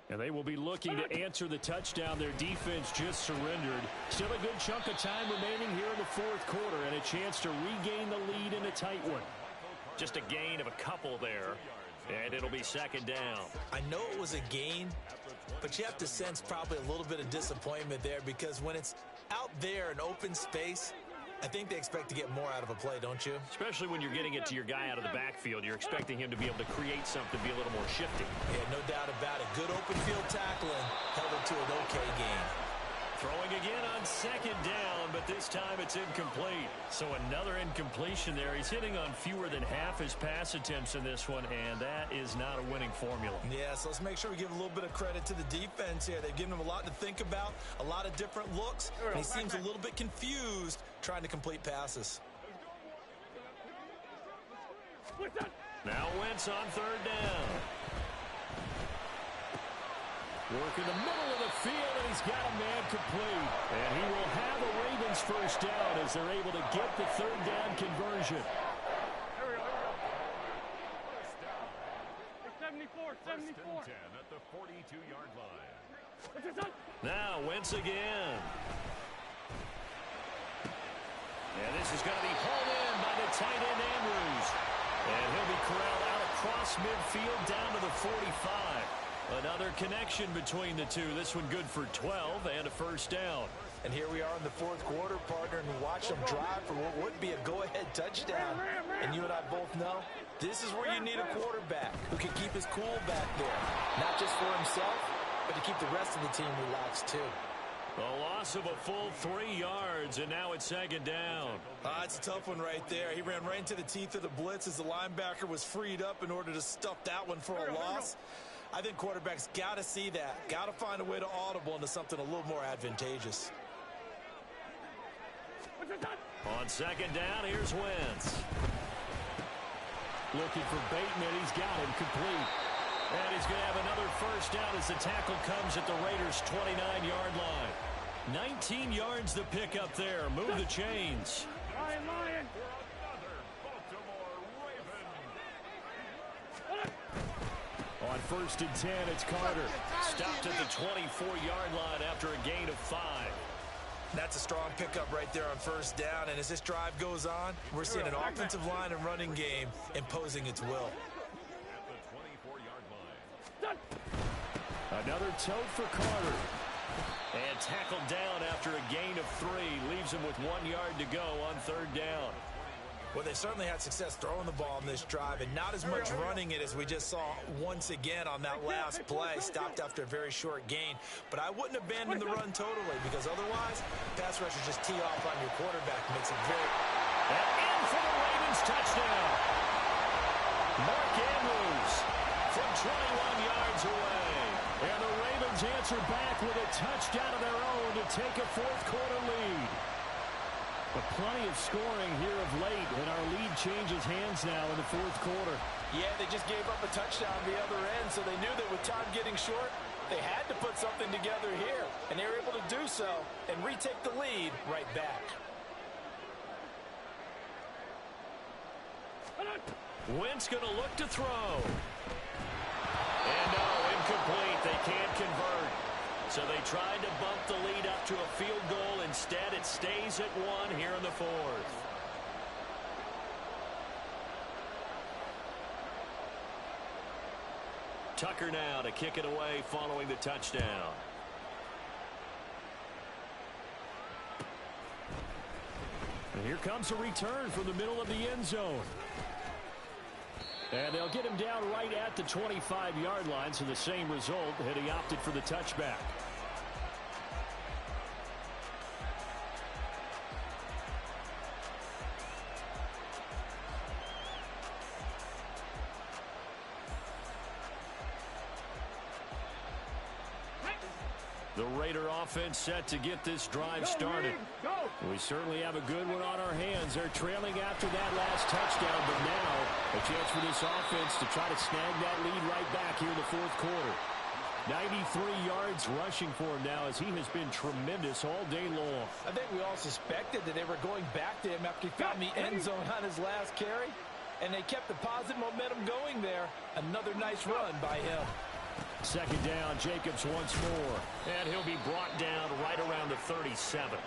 And they will be looking to answer the touchdown their defense just surrendered. Still a good chunk of time remaining here in the 4th quarter and a chance to regain the lead in a tight one. Just a gain of a couple there, and it'll be 2nd down. I know it was a gain, but you have to sense probably a little bit of disappointment there because when it's out there in open space, I think they expect to get more out of a play, don't you? Especially when you're getting it to your guy out of the backfield. You're expecting him to be able to create something, be a little more shifty. Yeah, no doubt about it. Good open field tackling held it to an okay game. Throwing again on 2nd down, but this time it's incomplete. So another incompletion there. He's hitting on fewer than half his pass attempts in this one, and that is not a winning formula. Yeah, so let's make sure we give a little bit of credit to the defense here. They've given him a lot to think about, a lot of different looks, and he seems a little bit confused trying to complete passes. Now Wentz on 3rd down. Work in the middle of the field, and he's got a man complete. And he will have a Ravens 1st down as they're able to get the 3rd down conversion. 74. 10 at the 42-yard line. Now Wentz again. And this is going to be hauled in by the tight end Andrews. And he'll be corralled out across midfield down to the 45. Another connection between the two. This one good for 12 and a 1st down. And here we are in the 4th quarter, partner, and watch them drive for what would be a go-ahead touchdown. And you and I both know this is where you need a quarterback who can keep his cool back there. Not just for himself, but to keep the rest of the team relaxed too. A loss of a full 3 yards, and now it's 2nd down. It's a tough one right there. He ran right into the teeth of the blitz as the linebacker was freed up in order to stuff that one for a loss. I think quarterbacks got to see that, got to find a way to audible into something a little more advantageous. On second down, here's Wentz. Looking for Bateman. He's got him complete. And he's going to have another first down as the tackle comes at the Raiders' 29-yard line. 19 yards to pick up there. Move the chains. Lion, Lion. On first and 10, it's Carter. Stopped at the 24-yard line after a gain of 5. That's a strong pickup right there on first down. And as this drive goes on, we're seeing an offensive line and running game imposing its will. Another tote for Carter. And tackled down after a gain of 3. Leaves him with 1 yard to go on third down. Well, they certainly had success throwing the ball in this drive and not as much running it as we just saw once again on that last play. Stopped after a very short gain. But I wouldn't abandon the run totally because otherwise, pass rushers just tee off on your quarterback. Makes it very... And in for the Ravens touchdown. Mark Andrews from 21 yards away. And the Ravens answer back with a touchdown of their own to take a fourth-quarter lead. But plenty of scoring here of late, and our lead changes hands now in the fourth quarter. Yeah, they just gave up a touchdown the other end, so they knew that with time getting short, they had to put something together here, and they were able to do so and retake the lead right back. Wentz going to look to throw. And no, incomplete. They can't convert. So they tried to bump the lead up to a field goal. Instead, it stays at 1 here in the fourth. Tucker now to kick it away following the touchdown. And here comes a return from the middle of the end zone. And they'll get him down right at the 25-yard line, so the same result, and he opted for the touchback. The Raider offense set to get this drive started. We certainly have a good one on our hands. They're trailing after that last touchdown, but now a chance for this offense to try to snag that lead right back here in the fourth quarter. 93 yards rushing for him now as he has been tremendous all day long. I think we all suspected that they were going back to him after he found the end zone on his last carry, and they kept the positive momentum going there. Another nice run by him. Second down, Jacobs once more. And he'll be brought down right around the 37.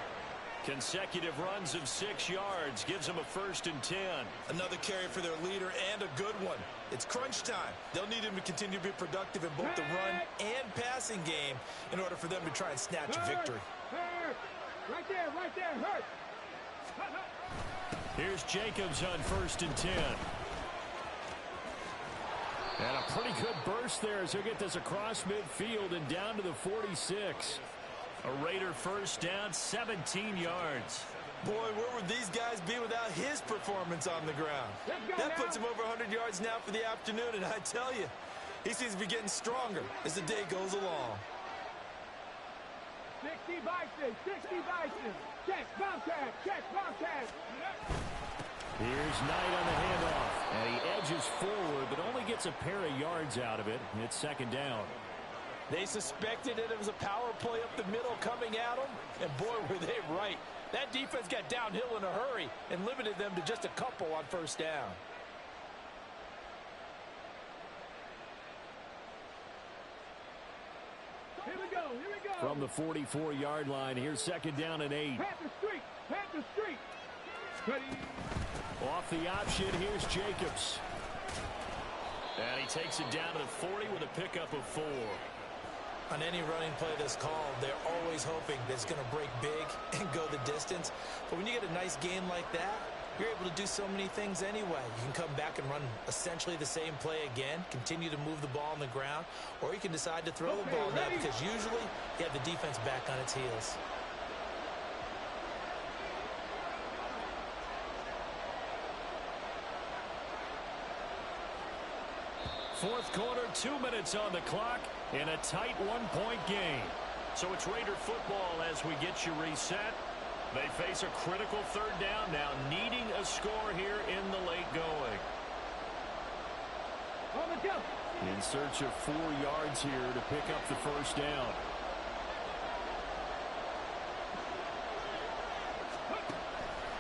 Consecutive runs of 6 yards gives them a first and 10. Another carry for their leader and a good one. It's crunch time. They'll need him to continue to be productive in both the run and passing game in order for them to try and snatch a victory. Right there, hurt. Here's Jacobs on first and 10. And a pretty good burst there as he'll get this across midfield and down to the 46. A Raider first down, 17 yards. Boy, where would these guys be without his performance on the ground? That puts him over 100 yards now for the afternoon, and I tell you, he seems to be getting stronger as the day goes along. 60 Bison. Check, Bobcat. Here's Knight on the handoff. And he edges forward, but only gets a pair of yards out of it. It's second down. They suspected that it was a power play up the middle coming at them, and boy, were they right. That defense got downhill in a hurry and limited them to just a couple on first down. Here we go. From the 44-yard line, here's second down and 8. Panther Street. Ready. Off the option, here's Jacobs. And he takes it down to the 40 with a pickup of 4. On any running play that's called, they're always hoping that it's going to break big and go the distance. But when you get a nice game like that, you're able to do so many things anyway. You can come back and run essentially the same play again, continue to move the ball on the ground, or you can decide to throw the ball now because usually you have the defense back on its heels. Fourth quarter, 2 minutes on the clock in a tight one-point game. So it's Raider football as we get you reset. They face a critical third down now, needing a score here in the late going. In search of 4 yards here to pick up the first down.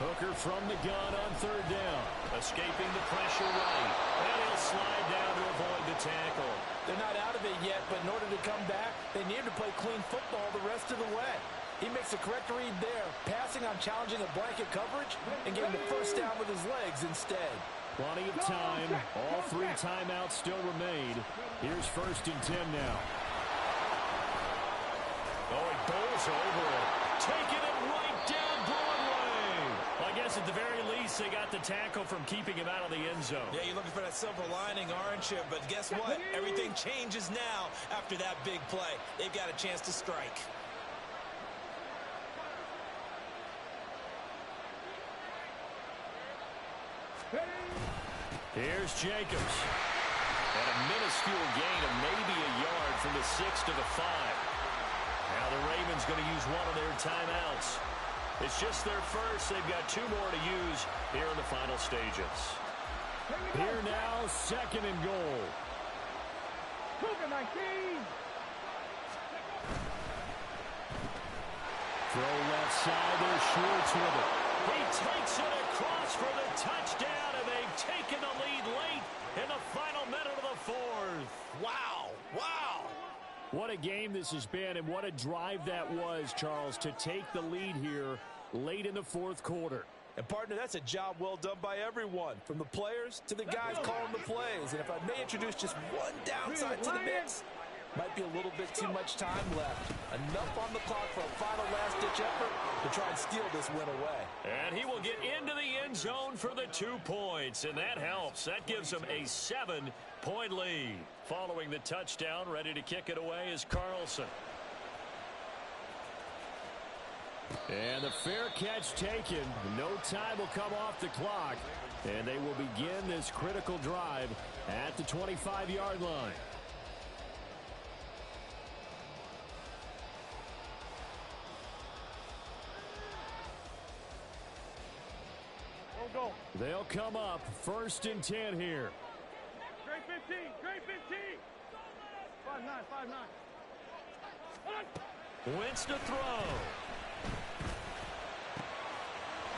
Hooker from the gun on third down. Escaping the pressure right. And he'll slide down to avoid the tackle. They're not out of it yet, but in order to come back, they need to play clean football the rest of the way. He makes the correct read there, passing on challenging a blanket coverage and getting the first down with his legs instead. Plenty of time. All 3 timeouts still remain. Here's 1st and 10 now. Oh, he bowls over it. Taking it right down Broadway. Well, I guess at the very least, they got the tackle from keeping him out of the end zone. Yeah, you're looking for that silver lining, aren't you? But guess what? Everything changes now after that big play. They've got a chance to strike. Here's Jacobs. And a minuscule gain of maybe a yard from the 6 to the 5. Now the Ravens going to use one of their timeouts. It's just their first. They've got 2 more to use here in the final stages. Here now, 2nd and goal. Throw left side, they're Schwartz with it. He takes it across for the touchdown, and they've taken the lead late in the final minute of the 4th. Wow. Wow. What a game this has been, and what a drive that was, Charles, to take the lead here late in the 4th quarter. And, partner, that's a job well done by everyone, from the players to the guys calling the plays. And if I may introduce just one downside to the mix, might be a little bit too much time left. Enough on the clock for a final last-ditch effort to try and steal this win away. And he will get into the end zone for the 2 points, and that helps. That gives him a 7-point lead. Following the touchdown, ready to kick it away is Carlson. And the fair catch taken. No time will come off the clock, and they will begin this critical drive at the 25-yard line. They'll come up 1st and 10 here. Great 15, great 15. 5-9, 5-9. Wentz to throw.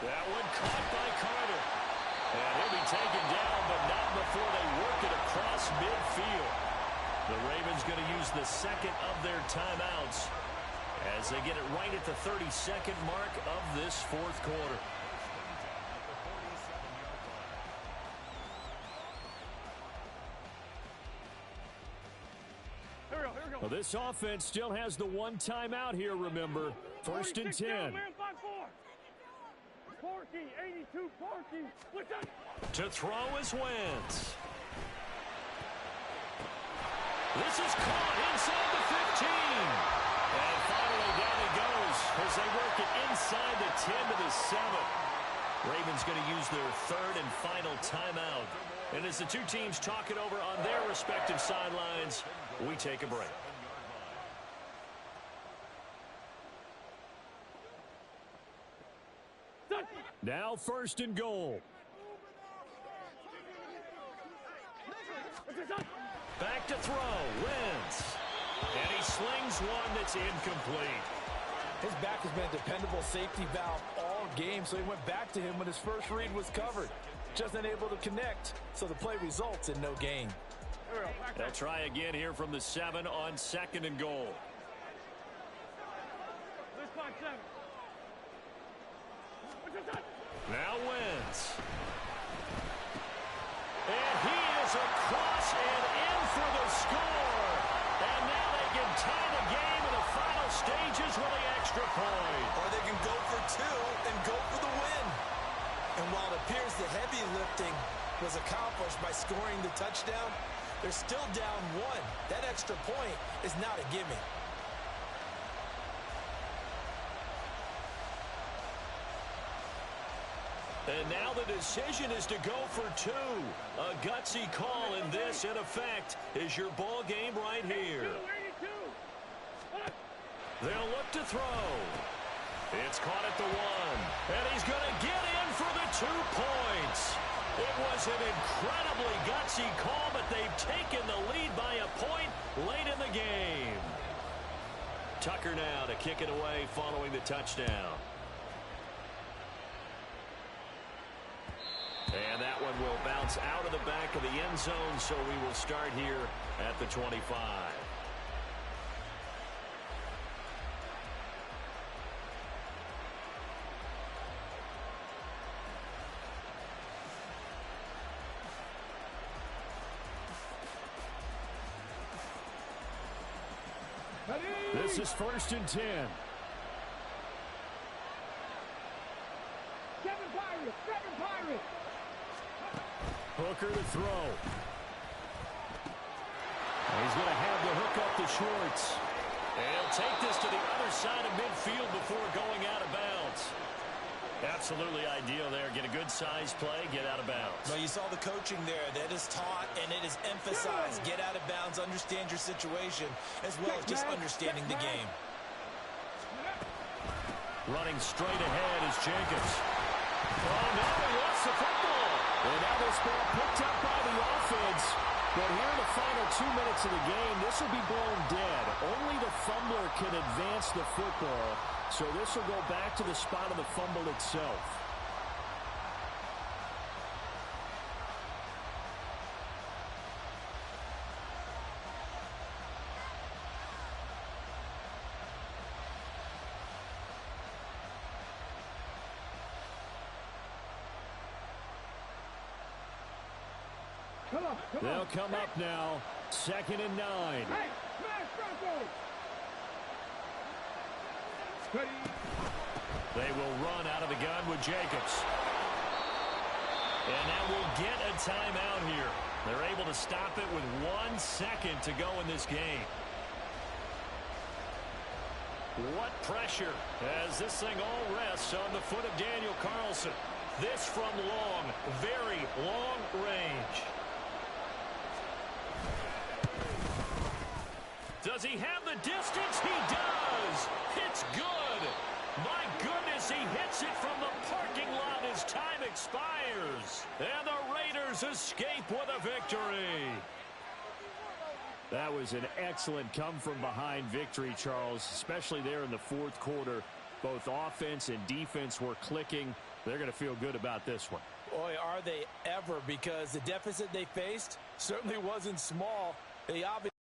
That one caught by Carter. And he'll be taken down, but not before they work it across midfield. The Ravens going to use the 2nd of their timeouts as they get it right at the 32nd mark of this 4th quarter. Well, this offense still has the 1 timeout here, remember. 1st and 10. To throw is Wentz. This is caught inside the 15. And finally down he goes as they work it inside the 10 to the 7. Ravens going to use their 3rd and final timeout. And as the 2 teams talk it over on their respective sidelines, we take a break. Now 1st and goal. Back to throw. Wentz. And he slings one that's incomplete. His back has been a dependable safety valve all game, so he went back to him when his first read was covered. Just unable to connect, so the play results in no gain. They'll try again here from the 7 on 2nd and goal. Now Wentz. And he is across and in for the score. And now they can tie the game in the final stages with the extra point. Or they can go for 2 and go for the win. And while it appears the heavy lifting was accomplished by scoring the touchdown, they're still down 1. That extra point is not a gimme. And now the decision is to go for 2. A gutsy call, and this, in effect, is your ball game right here. They'll look to throw. It's caught at the 1. And he's going to get in for the 2 points. It was an incredibly gutsy call, but they've taken the lead by a point late in the game. Tucker now to kick it away following the touchdown. And that one will bounce out of the back of the end zone, so we will start here at the 25. This is 1st and 10. Seven Pirates. Hooker to throw. He's going to have the hook up to Schwartz. And he'll take this to the other side of midfield before going out of bounds. Absolutely ideal there. Get a good size play, get out of bounds. Well, you saw the coaching there. That is taught and it is emphasized. Get out of bounds, understand your situation, as well as just understanding the game. Running straight ahead is Jacobs. Oh, no, he lost the football. And now this ball picked up by the offense. But here in the final 2 minutes of the game, this will be blown dead. Only the fumbler can advance the football. So this will go back to the spot of the fumble itself. They'll come up now. 2nd and 9. Hey, smash Broncos. They will run out of the gun with Jacobs. And now we'll get a timeout here. They're able to stop it with 1 second to go in this game. What pressure as this thing all rests on the foot of Daniel Carlson. This from long, very long range. Does he have the distance? He does. It's good. My goodness, he hits it from the parking lot as time expires. And the Raiders escape with a victory. That was an excellent come-from-behind victory, Charles, especially there in the 4th quarter. Both offense and defense were clicking. They're going to feel good about this one. Boy, are they ever, because the deficit they faced certainly wasn't small. They obviously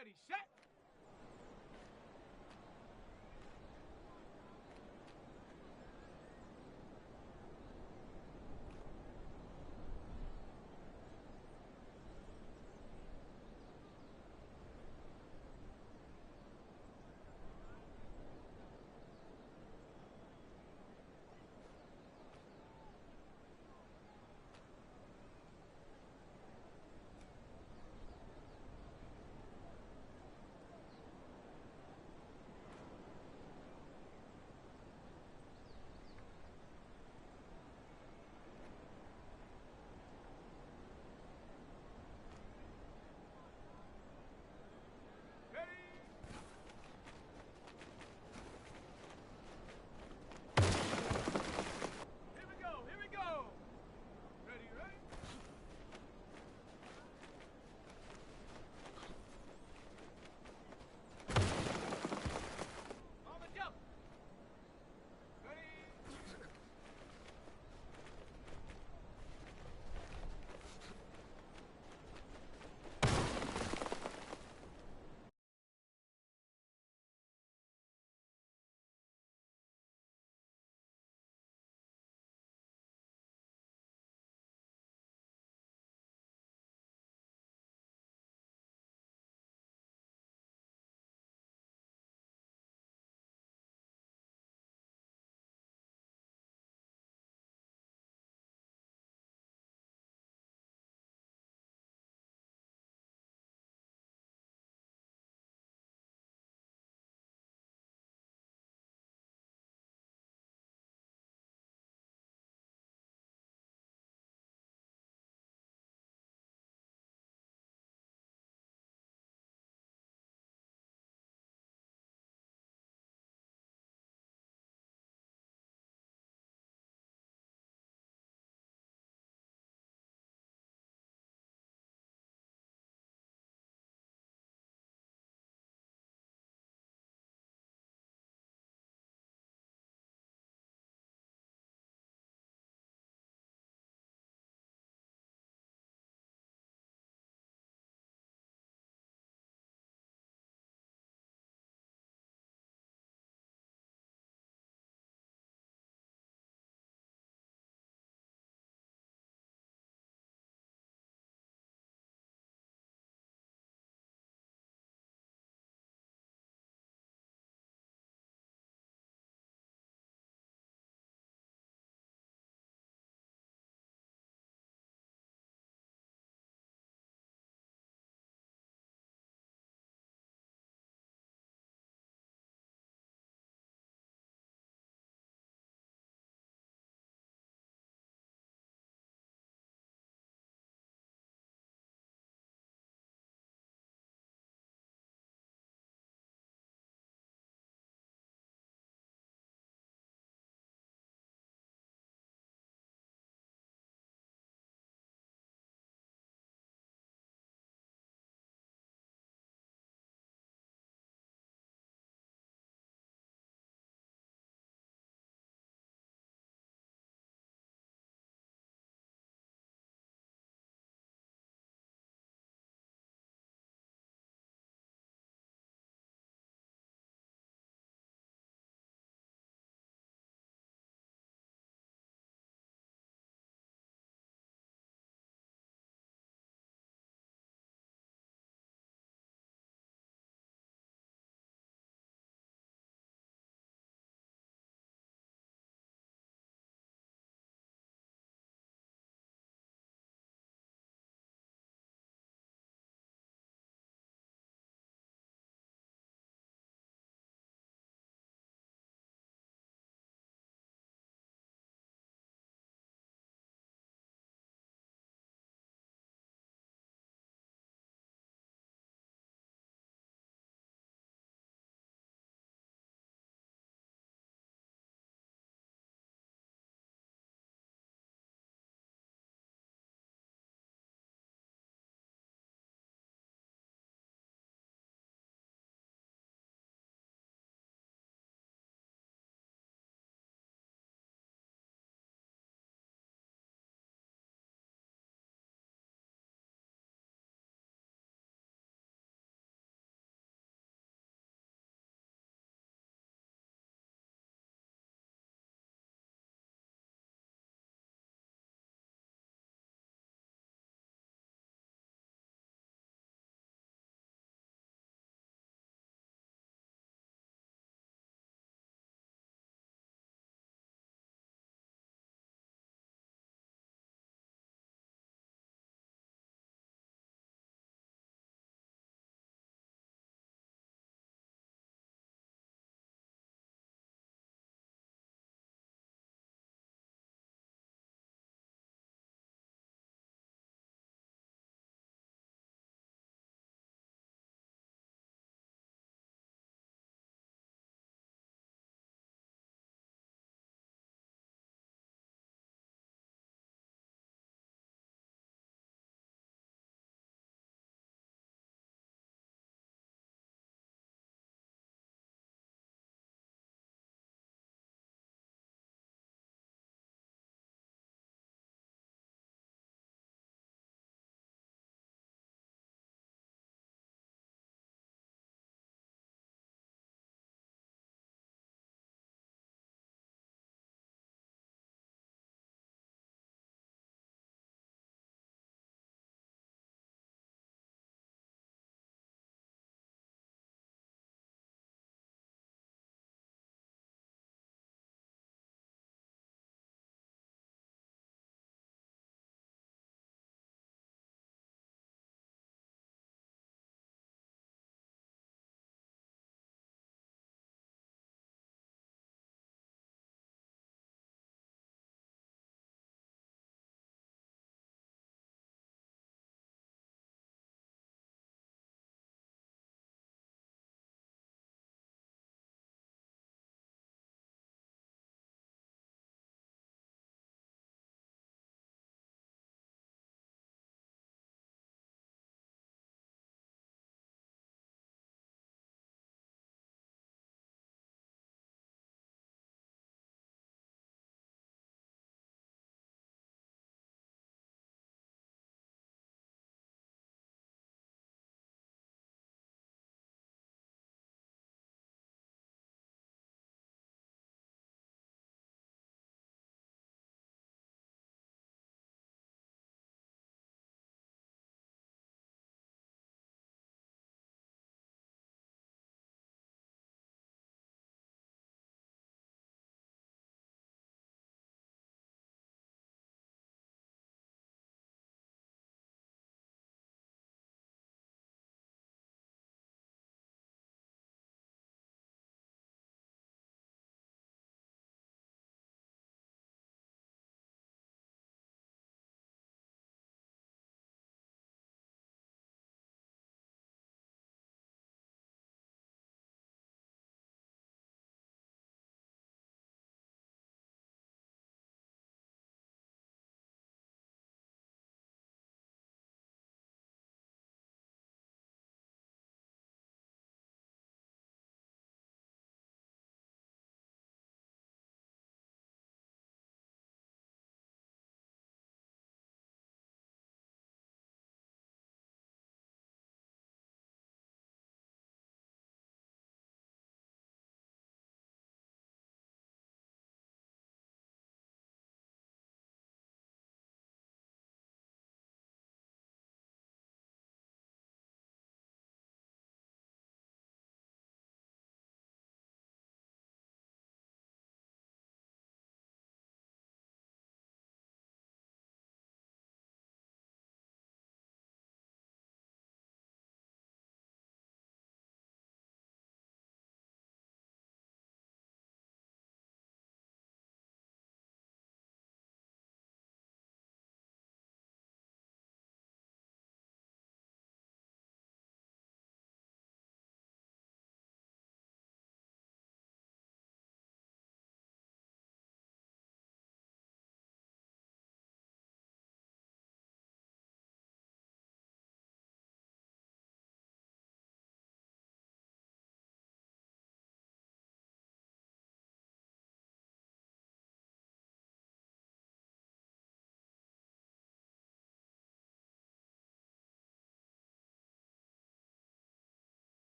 Ready, set.